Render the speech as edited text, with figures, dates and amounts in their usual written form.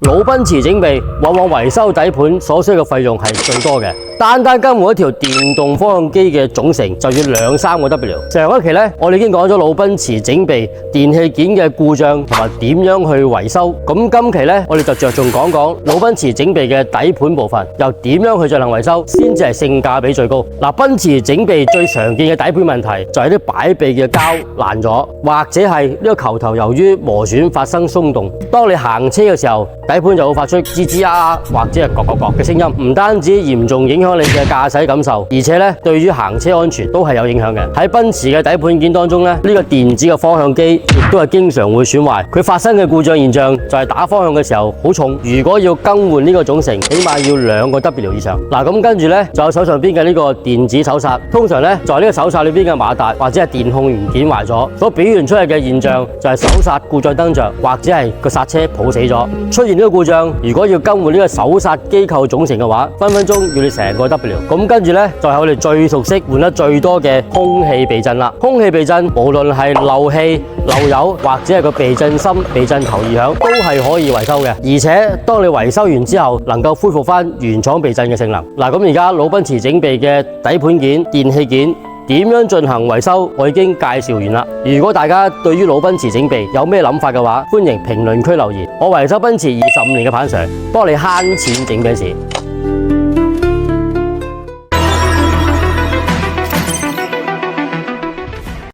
魯賓馳整備往往維修底盤所需嘅費用係最多嘅，單更換一條電動方向機嘅總成就要2-3個 W。上一期呢，我哋已經講咗魯賓馳整備電器件嘅故障同埋點樣去維修。咁今期呢，我哋就着重講講魯賓馳整備嘅底盤部分，又點樣去進行維修先至係性價比最高。嗱，賓馳整備最常見嘅底盤問題就係啲擺臂嘅膠爛咗，或者係呢個球頭由於磨損發生鬆動。當你行車嘅時候，底盤就會發出吱吱呀或者係咯咯咯嘅聲音，唔單止嚴重影響你嘅駕駛感受，而且咧對於行車安全都係有影響嘅。喺賓馳嘅底盤件當中咧，呢個電子嘅方向機亦都係經常會損壞。佢發生嘅故障現象就係打方向嘅時候好重，如果要更換呢個總成，起碼要2個 W 以上。嗱，咁跟住咧，就有手上邊嘅呢個電子手剎，通常咧在呢個手剎裏邊嘅馬達或者係電控元件壞咗，所表現出嚟嘅現象就係手剎故障燈着，或者係個剎車抱死咗。出現呢個故障，如果要更換呢個手剎機構總成嘅話，分分鐘要你成個 W。咁跟住咧，就係我哋最熟悉、換得最多嘅空氣避震啦。空氣避震無論係漏氣、漏油或者係個避震芯、避震頭異響，都係可以維修嘅。而且當你維修完之後，能夠恢復翻原廠避震嘅性能。嗱，咁而家魯賓馳整備嘅底盤件、電器件點樣進行維修，我已經介紹完啦。如果大家對於魯賓馳整備有咩諗法嘅話，歡迎評論區留言。我維修賓馳25年嘅彭 Sir，幫你慳錢整 Benz。